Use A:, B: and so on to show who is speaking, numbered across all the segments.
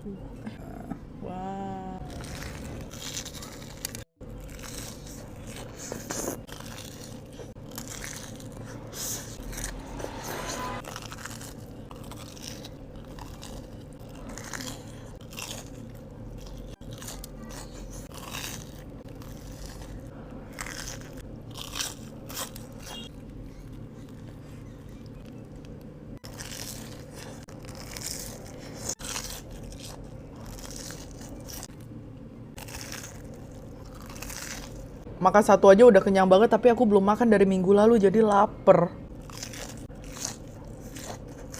A: Wah. Makan satu aja udah kenyang banget, tapi aku belum makan dari minggu lalu jadi lapar.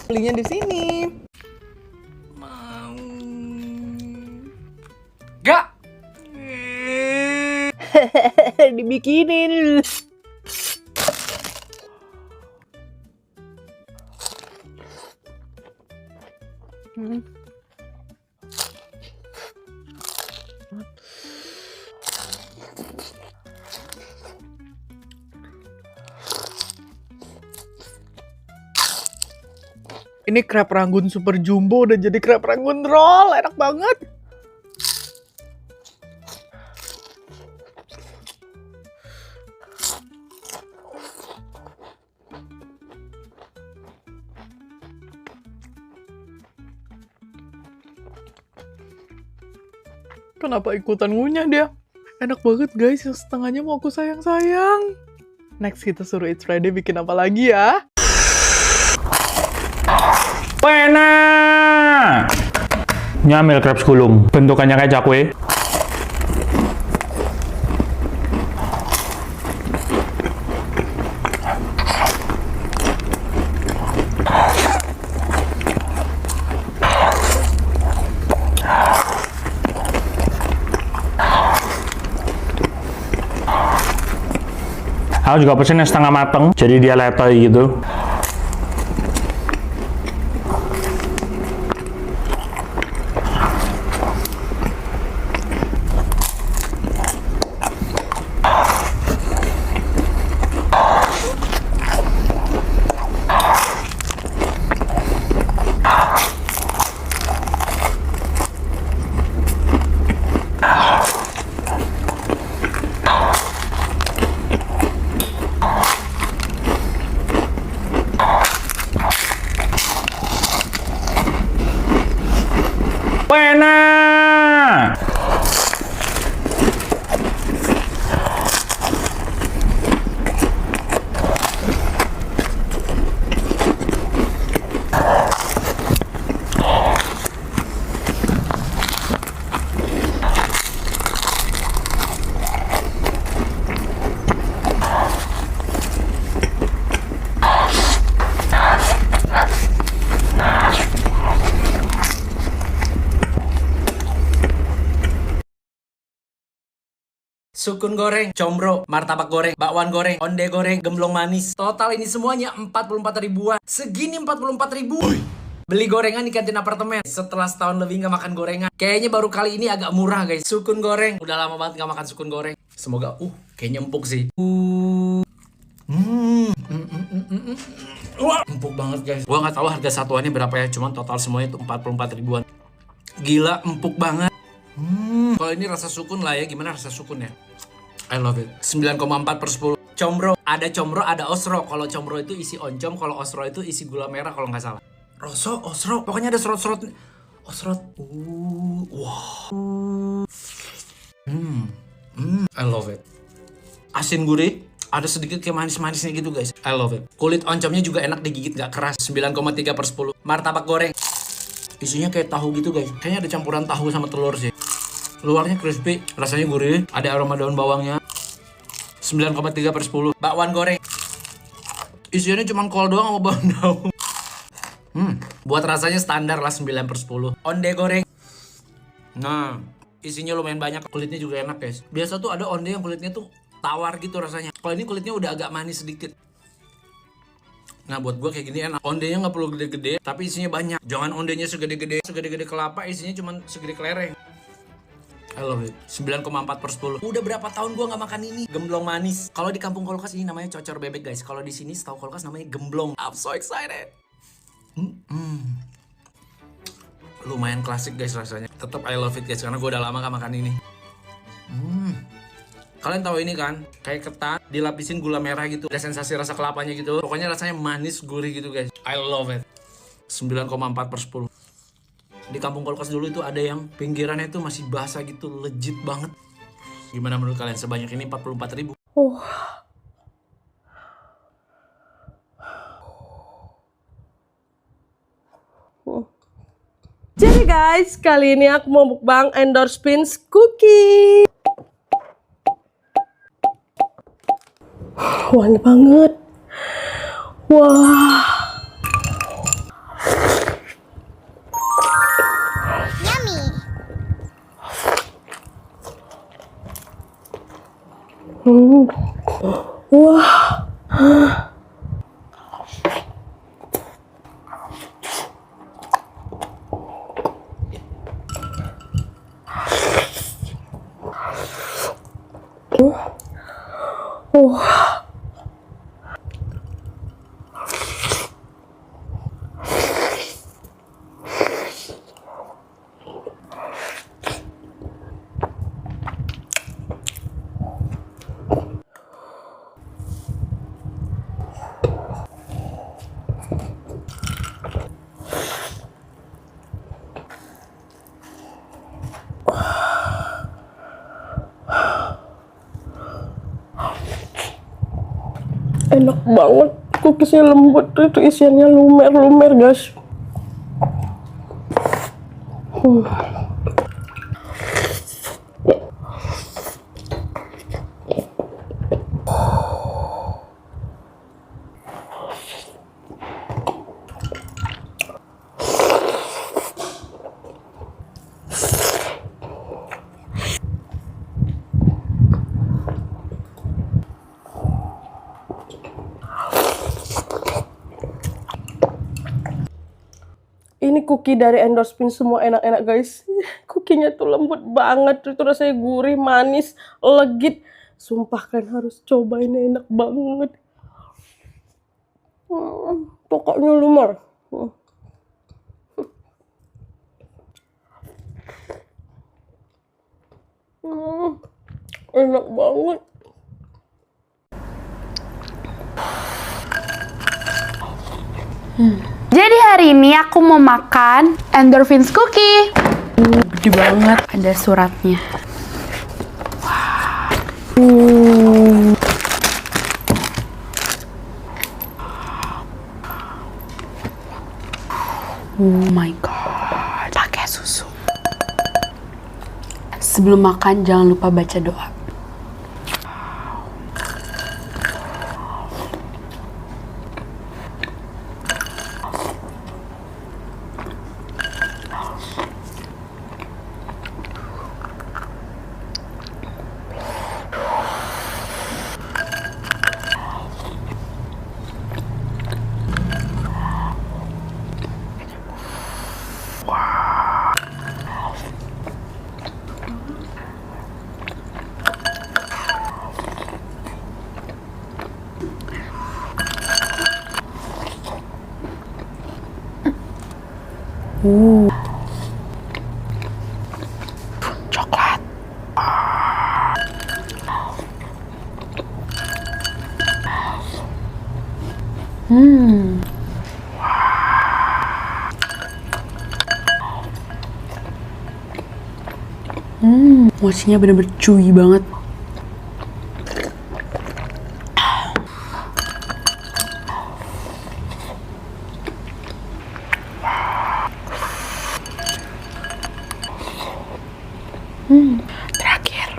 A: Belinya di sini. Mau.
B: Gak.
A: Dibikinin. Ini krep Rangoon super jumbo udah jadi krep Rangoon roll, enak banget. Kenapa ikutan ngunyah dia? Enak banget guys, yang setengahnya mau aku sayang-sayang. Next kita suruh It's Friday bikin apa lagi ya?
B: Pena. Nyamil crepes gulung. Bentukannya kayak cakwe. Aku juga pesen yang setengah mateng, jadi dia letoy gitu. Pena.
C: Sukun goreng, combro, martabak goreng, bakwan goreng, onde goreng, gemblong manis. Total ini semuanya 44 ribuan. Segini 44 ribu. Beli gorengan di kantin apartemen. Setelah setahun lebih nggak makan gorengan. Kayaknya baru kali ini agak murah guys. Sukun goreng. Udah lama banget nggak makan sukun goreng. Semoga, kayaknya empuk sih. Wah, empuk banget guys. Gua nggak tahu harga satuannya berapa ya. Cuman total semuanya itu 44 ribuan. Gila, empuk banget. Kalau ini rasa sukun lah ya. Gimana rasa sukun ya? I love it. 9,4/10. Combro. Ada combro, ada osro. Kalau combro itu isi oncom. Kalau osro itu isi gula merah kalau nggak salah. Roso, osro. Pokoknya ada serot-serot. Osrot. Wah. I love it. Asin gurih. Ada sedikit kayak manis-manisnya gitu guys. I love it. Kulit oncomnya juga enak digigit, nggak keras. 9,3/10. Martabak goreng. Isinya kayak tahu gitu guys. Kayaknya ada campuran tahu sama telur sih. Luarnya crispy, rasanya gurih, ada aroma daun bawangnya. 9,3/10. Bakwan goreng. Isinya cuma kol doang sama bawang daun. Buat rasanya standar lah 9/10. Onde goreng. Nah, isinya lumayan banyak, kulitnya juga enak guys. Biasa tuh ada onde yang kulitnya tuh tawar gitu rasanya. Kalau ini kulitnya udah agak manis sedikit. Nah buat gue kayak gini enak. Ondenya nggak perlu gede-gede, tapi isinya banyak. Jangan ondenya segede-gede kelapa, isinya cuma segede kelereng. I love it. 9,4/10. Udah berapa tahun gue nggak makan ini? Gemblong manis. Kalau di kampung Kolkas ini namanya cocor bebek guys. Kalau di sini setahu Kolkas namanya gemblong. I'm so excited. lumayan klasik guys rasanya. Tetap I love it guys, karena gue udah lama gak makan ini. Kalian tahu ini kan, kayak ketan dilapisin gula merah gitu. Ada sensasi rasa kelapanya gitu. Pokoknya rasanya manis, gurih gitu guys. I love it. 9,4/10. Di kampung kulkas dulu itu ada yang pinggirannya itu masih basah gitu, legit banget. Gimana menurut kalian? Sebanyak ini 44.000.
D: Jadi guys, kali ini aku mau mukbang endorphins cookie. Wangi banget. Wah. Wah. Enak banget, cookiesnya lembut, itu isiannya lumer-lumer guys. Ini cookie dari endorphins, semua enak-enak guys. Cookienya tuh lembut banget, itu rasanya gurih, manis, legit. Sumpah kalian harus coba, ini enak banget. Pokoknya lumer. Enak banget.
E: Jadi hari ini aku mau makan endorphins cookie.
A: Gede banget.
E: Ada suratnya. Oh my god, pakai susu. Sebelum makan jangan lupa baca doa. Coklat. Mochinya bener-bener chewy banget. Terakhir.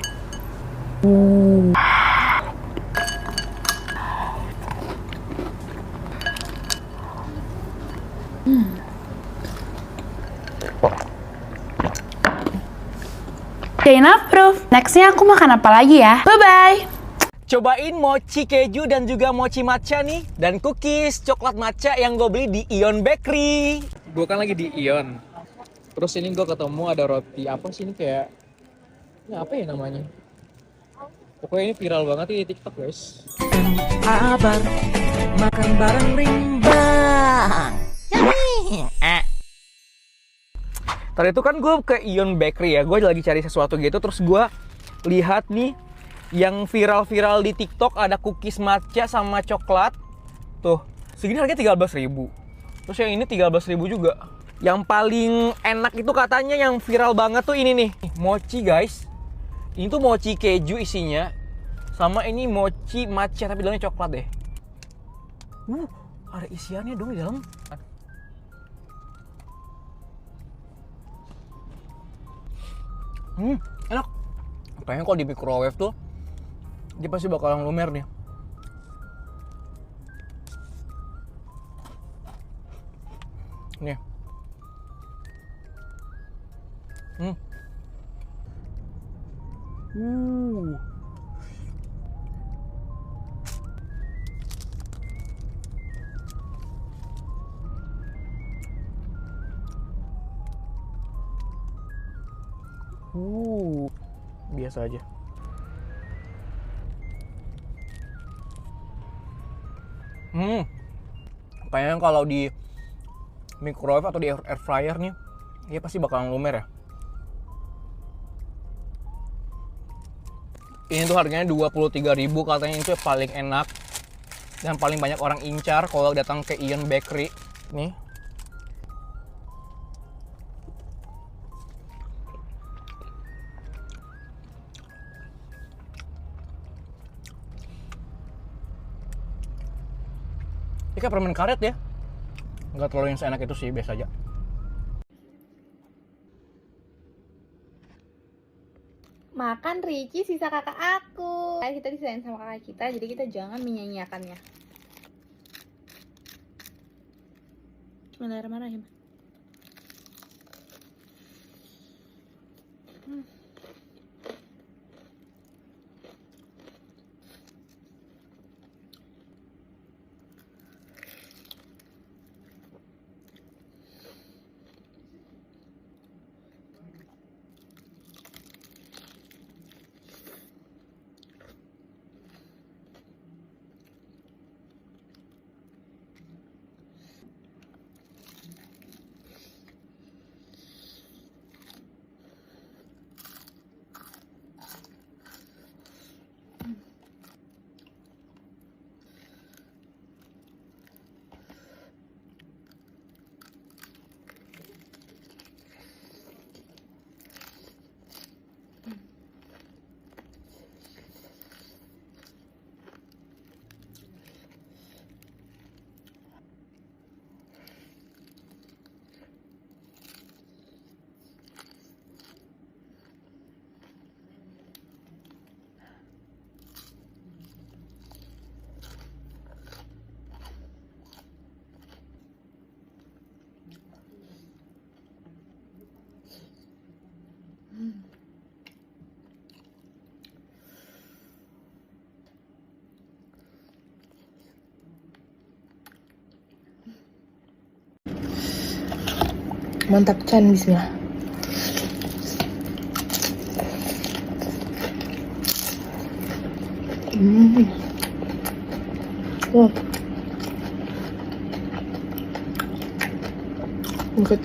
E: Jane approve. Nextnya aku makan apa lagi ya? Bye-bye.
F: Cobain mochi keju dan juga mochi matcha nih. Dan cookies coklat matcha yang gue beli di Ion Bakery.
G: Gue kan lagi di Ion. Terus ini gue ketemu ada roti apa sih ini kayak... Ini apa ya namanya? Pokoknya ini viral banget di TikTok guys.
F: Abang makan bareng rimbang. Tadi itu kan gue ke Ion Bakery ya, gue lagi cari sesuatu gitu, terus gue lihat nih yang viral-viral di TikTok ada cookies matcha sama coklat. Tuh, segini harganya 13.000. Terus yang ini 13.000 juga. Yang paling enak itu katanya yang viral banget tuh ini nih, mochi guys. Ini tuh mochi keju isinya. Sama ini mochi matcha tapi dalamnya coklat deh. Ada isiannya dong di dalam. Enak. Kayaknya kalau di microwave tuh dia pasti bakalan lumer nih. Nih. Biasa aja. Kayaknya kalau di microwave atau di air fryer nih, dia pasti bakalan lumer ya. Ini tuh harganya 23.000, katanya itu paling enak dan paling banyak orang incar kalau datang ke Ion Bakery. Nih. Ini kayak permen karet ya. Nggak terlalu yang seenak itu sih, biasa aja.
E: Makan Ricci sisa kakak aku. Kita disayang sama kakak kita, jadi kita jangan menyanyiakannya. Bismillahirrahmanirrahim. Mantap Chan, bismillah. Wah. Enggak.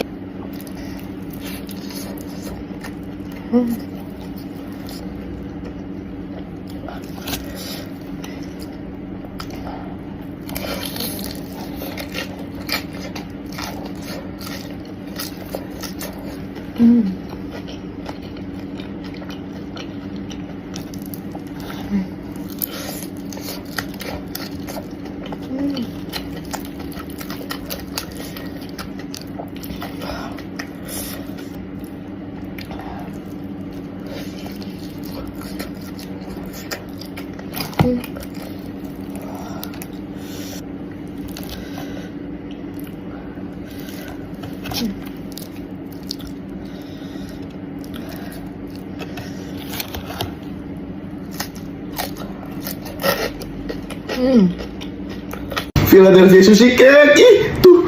H: Philadelphia Sushi Cake, tuh,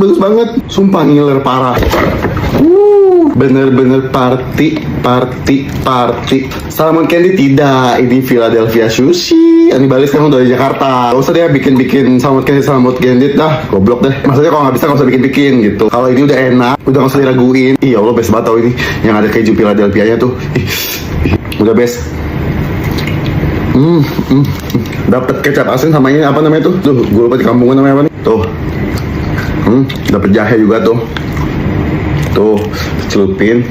H: bagus banget, sumpah ngiler parah. Bener-bener party. Salmon candy tidak, ini Philadelphia Sushi. Ani balik sekarang udah di Jakarta. Gak usah deh bikin samut candid dah. Goblok deh. Maksudnya kalau nggak bisa nggak usah bikin gitu. Kalau ini udah enak, udah nggak usah diraguin. Iya Allah best banget tau ini. Yang ada keju Philadelphia-nya tuh. Udah best. Dapat kecap asin sama ini apa namanya tuh? Tuh, gue lupa di kampungan namanya apa nih? Tuh. Dapat jahe juga tuh. Tuh, celupin.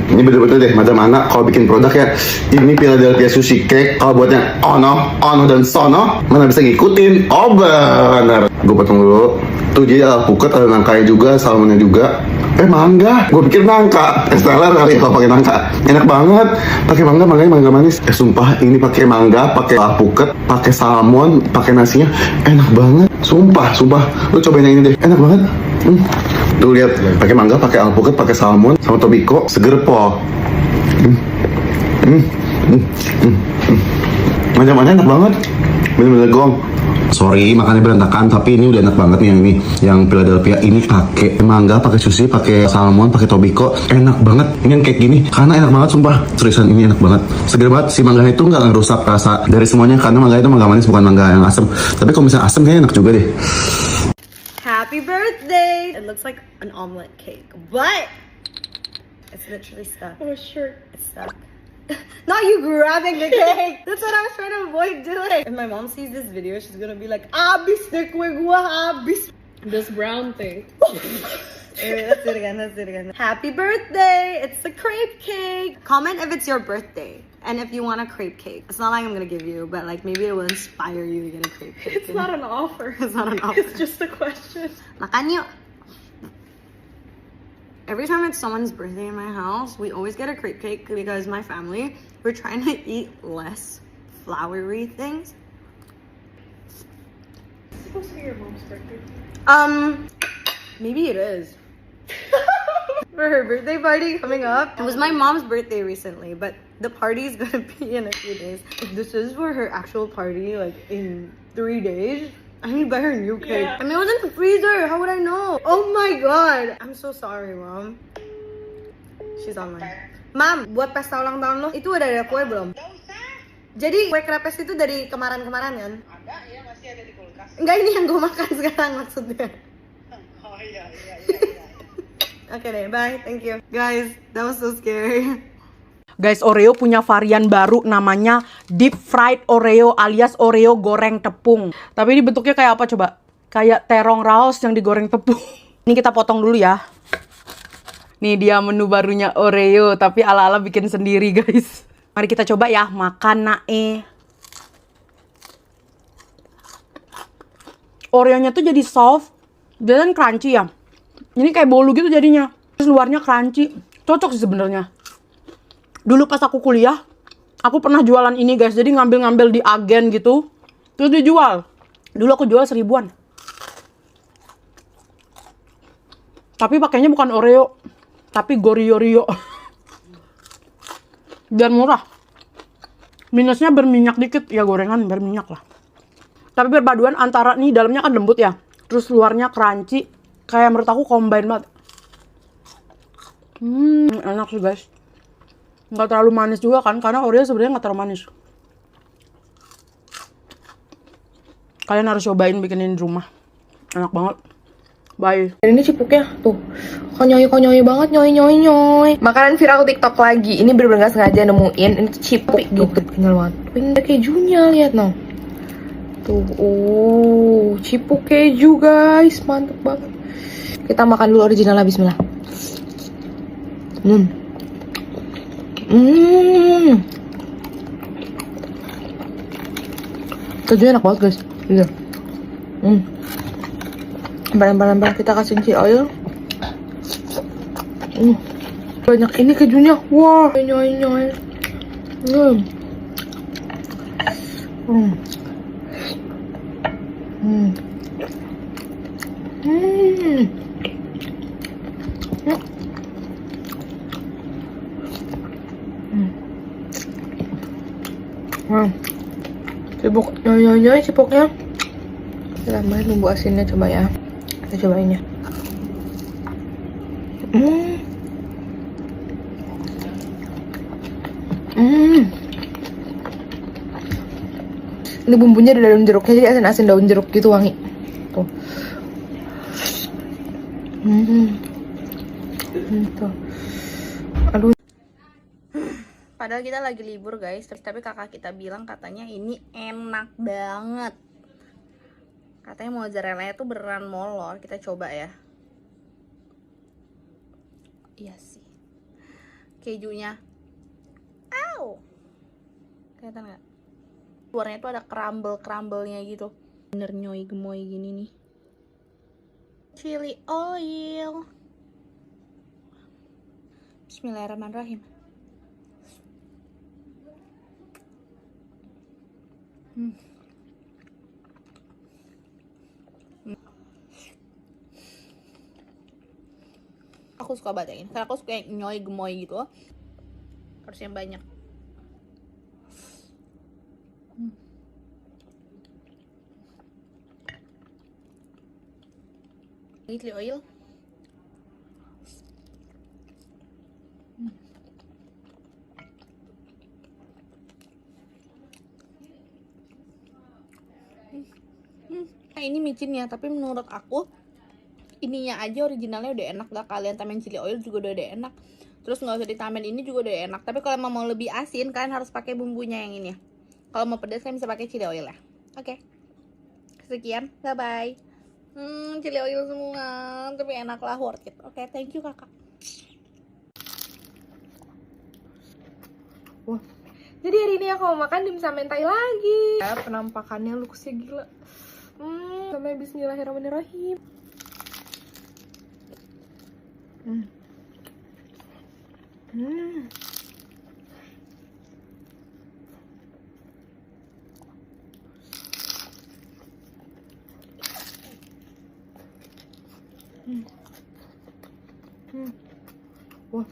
H: Ini betul-betul deh, mana kalau bikin produk ya, ini Philadelphia Sushi Cake. Kalau buatnya ono dan sono, mana bisa ngikutin. Oh bener. Gue potong dulu. Tuh jadi alpukat, ada nangkanya juga, salmonnya juga. Mangga, gue pikir nangka. Esteller kali ya kalau pakai nangka. Enak banget. Pakai mangganya mangga manis. Sumpah ini pakai mangga, pakai alpukat, pakai salmon, pakai nasinya, enak banget. Sumpah. Lu cobain yang ini deh, enak banget. Tuh lihat, pakai mangga, pakai alpukat, pakai salmon, sama tobiko, seger po. Macam-macam enak banget. Bener-bener gong. Sorry makannya berantakan, tapi ini udah enak banget nih yang Philadelphia ini pakai mangga, pakai sushi, pakai salmon, pakai tobiko, enak banget. Ini yang kayak gini, karena enak banget sumpah. Seriusan ini enak banget. Seger banget, si mangga itu nggak ngerusak rasa dari semuanya, karena mangga itu mangga manis bukan mangga yang asam. Tapi kalau misalnya asam kayaknya enak juga deh.
I: Happy birthday! It looks like an omelet cake, but it's literally stuck.
D: Oh, sure.
I: It's stuck. Not you grabbing the cake! That's what I was trying to avoid doing. If my mom sees this video, she's gonna be like, Abis de kue gua, abis.
D: This brown thing.
I: Let's do it again. Happy birthday! It's a crepe cake! Comment if it's your birthday. And if you want a crepe cake. It's not like I'm gonna give you, but like maybe it will inspire you to get a crepe cake.
D: It's not an offer.
I: It's not an offer.
D: It's just a question.
I: Makan yuk. Every time it's someone's birthday in my house, we always get a crepe cake because my family, we're trying to eat less floury things.
D: It's supposed to be your mom's birthday.
I: Maybe it is. For her birthday party coming up. It was my mom's birthday recently, but the party's gonna be in a few days. If this is for her actual party, like in 3 days, I need to buy her a new cake.
D: Yeah.
I: I mean, it was in the freezer. How would I know? Oh my god. I'm so sorry, Mom. She's online. Mam, buat pesta ulang tahun lo, itu udah ada kue belum? Jadi kue krepes itu dari kemarin-kemarin kan? Ada, ya masih ada di kulkas. Enggak, ini yang gue makan sekarang maksudnya. Oh iya. Oke deh, bye. Thank you. Guys, that was so scary.
J: Guys, Oreo punya varian baru namanya deep fried Oreo alias Oreo goreng tepung.
A: Tapi ini bentuknya kayak apa coba? Kayak terong raos yang digoreng tepung.
J: Ini kita potong dulu ya.
A: Nih dia menu barunya Oreo, tapi ala-ala bikin sendiri guys.
J: Mari kita coba ya, makan nae. Oreonya tuh jadi soft, dan crunchy ya. Ini kayak bolu gitu jadinya. Terus luarnya crunchy. Cocok sih sebenarnya. Dulu pas aku kuliah, aku pernah jualan ini guys. Jadi ngambil-ngambil di agen gitu, terus dijual. Dulu aku jual 1000-an. Tapi pakainya bukan Oreo, tapi Gorio-rio. Dan murah. Minusnya berminyak dikit, ya gorengan berminyak lah. Tapi perpaduan antara nih dalamnya kan lembut ya, terus luarnya crunchy. Kayak menurut aku combine banget. Enak sih guys. Nggak terlalu manis juga kan, karena Oreo sebenarnya nggak terlalu manis. Kalian harus cobain bikinin di rumah. Enak banget. Bye.
E: Dan ini cipuknya tuh konyoy banget, nyoy. Makanan viral TikTok lagi. Ini bener-bener gak sengaja nemuin. Ini tuh cipuk gitu, tinggal banget. Ini ada kejunya, lihat no. Tuh, cipuk keju guys, mantep banget. Kita makan dulu originalnya, bismillah. Kejunya enak banget guys. Iya. Lempar kita kasih oil. Banyak ini kejunya. Wah, nyoy. Cipuk nyoy cipuknya. Kita tambahin bumbu asinnya coba ya. Kita cobain ya. Ini bumbunya ada daun jeruknya, jadi asin-asin daun jeruk gitu, wangi. Tuh. Tuh. Aduh.
K: Padahal kita lagi libur guys, tapi kakak kita bilang katanya ini enak banget. Katanya mozzarella tuh beneran molor, kita coba ya. Iya sih. Kejunya. Au. Kelihatan nggak? Luarnya tuh ada crumble-crumble-nya gitu. Bener nyoy gemoy gini nih. Chili oil. Bismillahirrahmanirrahim. Aku suka banget yang ini karena aku suka yang nyoy gemoy gitu. Harus yang banyak. Chili oil. Nah, ini micinnya, tapi menurut aku ininya aja originalnya udah enak. Gak kalian tambahin chili oil juga udah enak. Terus nggak usah ditambahin ini juga udah enak. Tapi kalau mau lebih asin, kalian harus pakai bumbunya yang ini. Kalau mau pedas, kalian bisa pakai chili oil ya. Oke. Sekian, bye bye. Chili oil semua, tapi enak lah, worth it. Oke, thank you kakak.
E: Wah. Jadi hari ini aku mau makan dimsum mentai lagi. Ya, penampakannya looksnya gila. Sampai bismillahirrahmanirrahim. Wah.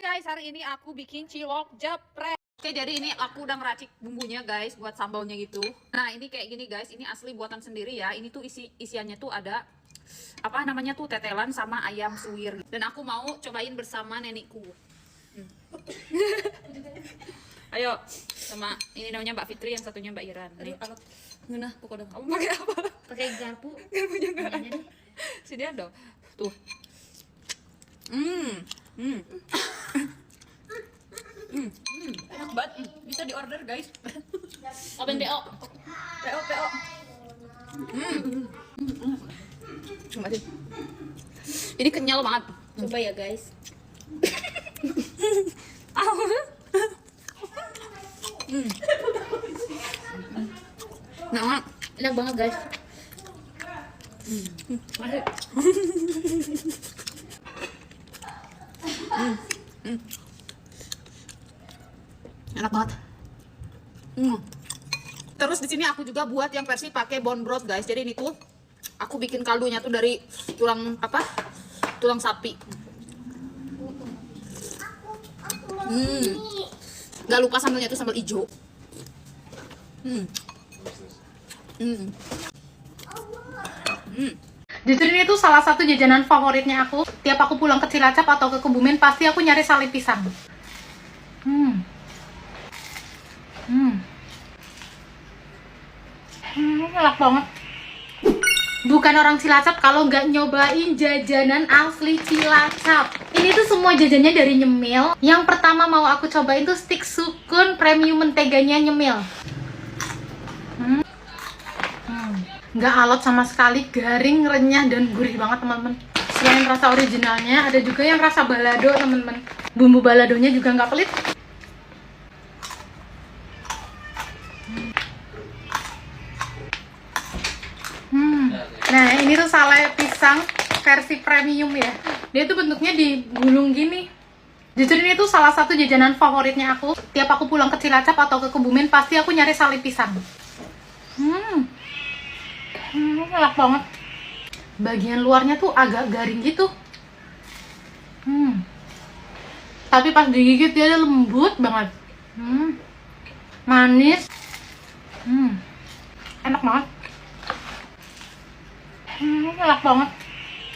L: Guys, hari ini aku bikin cilok geprek. Oke, jadi ini aku udah ngeracik bumbunya guys buat sambalnya gitu. Nah, ini kayak gini guys, ini asli buatan sendiri ya. Ini tuh isiannya tuh ada apa namanya tuh tetelan sama ayam suwir. Dan aku mau cobain bersama nenekku. Ayo, sama ini namanya Mbak Fitri, yang satunya Mbak Iran. Nih, ngena pokoknya. Kamu pakai apa? Pakai garpu. Garpunya enggak ada. Sini ada. Tuh. Enak banget, bisa diorder guys. Open PO. PO. Coba deh. Ini kenyal banget. Coba ya guys. Nah, enak banget guys. Enak banget. Terus di sini aku juga buat yang versi pakai bone broth guys. Jadi ini tuh aku bikin kaldunya tuh dari tulang apa? Tulang sapi. Gak lupa sambelnya tuh sambal hijau.
J: Justru ini tuh salah satu jajanan favoritnya aku. Tiap aku pulang ke Cilacap atau ke Kebumen, pasti aku nyari sale pisang. Enak banget. Bukan orang Cilacap kalau nggak nyobain jajanan asli Cilacap. Ini tuh semua jajannya dari Nyemil. Yang pertama mau aku cobain tuh stik sukun premium menteganya Nyemil. Nggak alot sama sekali, garing, renyah, dan gurih banget teman-teman. Selain rasa originalnya, ada juga yang rasa balado teman-teman. Bumbu baladonya juga nggak pelit. Nah, ini tuh sale pisang versi premium ya.
M: Dia tuh bentuknya digulung gini. Jujur ini tuh salah satu jajanan favoritnya aku. Tiap aku pulang ke Cilacap atau ke Kebumen pasti aku nyari sale pisang. Enak banget. Bagian luarnya tuh agak garing gitu. Tapi pas digigit dia lembut banget. Manis. Enak banget. Enak banget.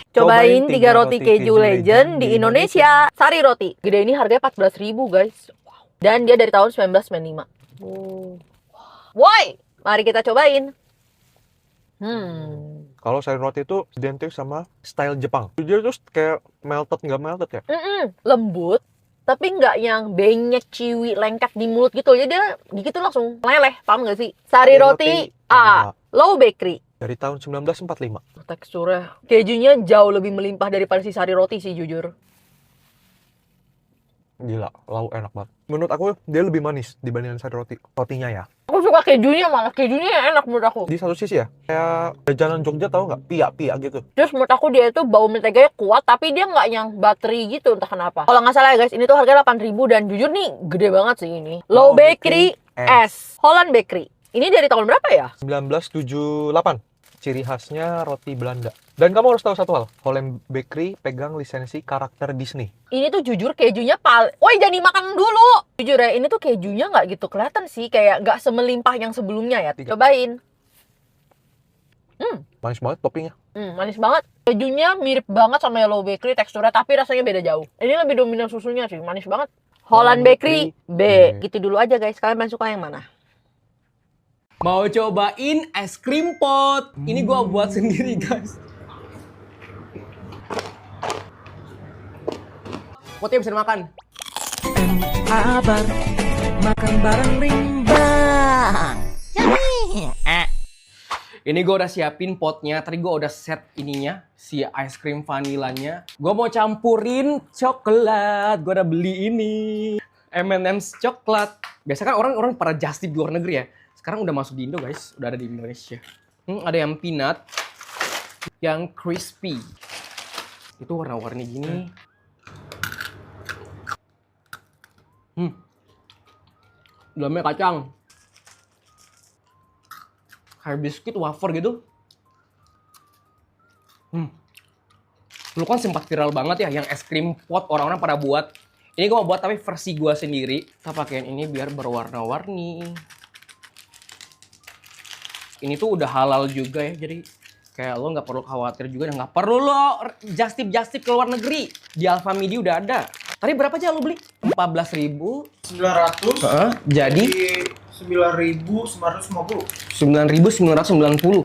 N: Cobain 3 roti keju legend di Indonesia. Sari Roti. Gede ini harganya 14.000 guys. Dan dia dari tahun 1995. Woi, mari kita cobain.
O: Kalau Sari Roti itu identik sama style Jepang. Dia tuh kayak melted, nggak melted ya?
N: Lembut, tapi nggak yang benyek, ciwi, lengket di mulut gitu. Jadi dia dikit tuh langsung meleleh, paham nggak sih? Sari Roti A, Low Bakery.
O: Dari tahun 1945.
N: Teksturnya, kejunya jauh lebih melimpah daripada si Sari Roti sih jujur.
O: Gila, lau enak banget. Menurut aku dia lebih manis dibandingin Sari Roti. Rotinya ya.
N: Aku suka kejunya malah, kejunya enak menurut aku.
O: Di satu sisi ya, kayak jajanan Jogja tahu nggak? Pia gitu.
N: Terus menurut aku dia itu bau menteganya kuat, tapi dia nggak yang buttery gitu, entah kenapa. Kalau nggak salah ya guys, ini tuh harganya 8.000 dan jujur nih gede banget sih ini. Low Bakery S, Holland Bakery. Ini dari tahun berapa ya?
O: 1978. Ciri khasnya roti Belanda. Dan kamu harus tahu satu hal, Holland Bakery pegang lisensi karakter Disney.
N: Ini tuh jujur kejunya woi jangan dimakan dulu. Jujur ya, ini tuh kejunya nggak gitu kelihatan sih, kayak nggak semelimpah yang sebelumnya ya. Cobain.
O: Manis banget toppingnya.
N: Manis banget. Kejunya mirip banget sama Yellow Bakery teksturnya, tapi rasanya beda jauh. Ini lebih dominan susunya sih, manis banget. Holland Bakery B. Gitu dulu aja guys, kalian paling suka yang mana?
F: Mau cobain es krim pot. Ini gua buat sendiri guys. Potnya bisa dimakan. Kabar makan bareng Rimbang. Ini gue udah siapin potnya. Tadi gue udah set ininya, si es krim vanilanya. Gue mau campurin coklat. Gue udah beli ini M&M's coklat. Biasa kan orang pada just tip di luar negeri ya. Sekarang udah masuk di Indo guys, udah ada di Indonesia. Ada yang peanut, yang crispy. Itu warna-warni gini. Dalamnya kacang. Kayak biskuit wafer gitu. Dulu kan sempat viral banget ya yang es krim pot orang-orang pada buat. Ini gue mau buat tapi versi gue sendiri. Kita pakein ini biar berwarna-warni. Ini tuh udah halal juga ya, jadi kayak lo nggak perlu khawatir juga, nggak perlu lo just tip ke luar negeri. Di Alfamidi udah ada. Tadi berapa aja lo beli? 14.900. Jadi
G: 9.950.
F: 9.990.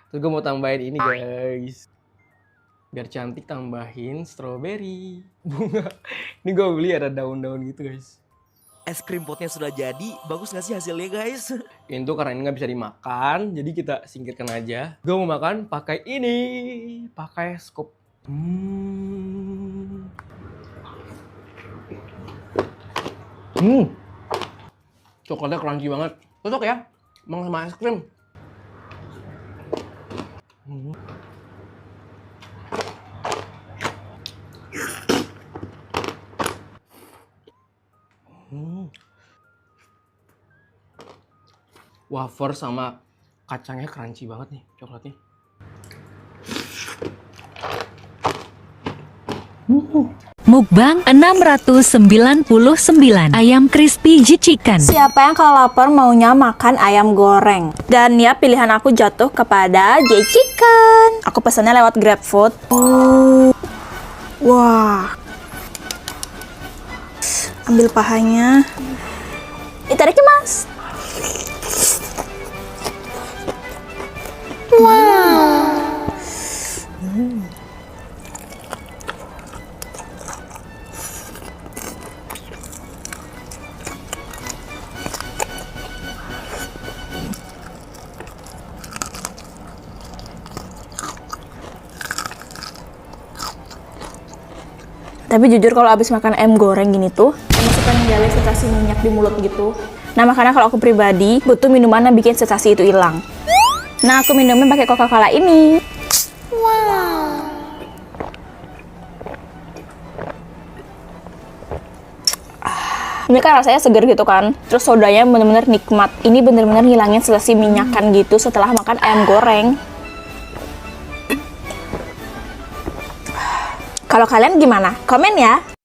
F: Terus gue mau tambahin ini guys. Biar cantik tambahin strawberry. Bunga. Ini gue beli ada daun-daun gitu guys.
P: Es krim potnya sudah jadi, bagus gak sih hasilnya guys?
F: Ini tuh karena ini nggak bisa dimakan, jadi kita singkirkan aja. Gue mau makan pakai ini, pakai scoop. Coklatnya crunchy banget. Cocok ya, emang sama es krim. Wafer sama kacangnya crunchy banget nih coklatnya.
Q: Mukbang 699 ayam crispy jicikan.
R: Siapa yang kalau lapar maunya makan ayam goreng? Dan ya pilihan aku jatuh kepada J-Chicken. Aku pesannya lewat GrabFood. Wah. Ambil pahanya. Itadakimasu. Wow. Tapi jujur kalau abis makan ayam goreng gini tuh, emang suka ninggalin sensasi minyak di mulut gitu. Nah makanya kalau aku pribadi butuh minuman yang bikin sensasi itu hilang. Nah, aku minumnya pakai Coca-Cola ini. Wow. Ini kan rasanya seger gitu kan. Terus sodanya bener-bener nikmat. Ini bener-bener ngilangin sensasi minyakan gitu setelah makan ayam goreng. Kalau kalian gimana? Komen ya.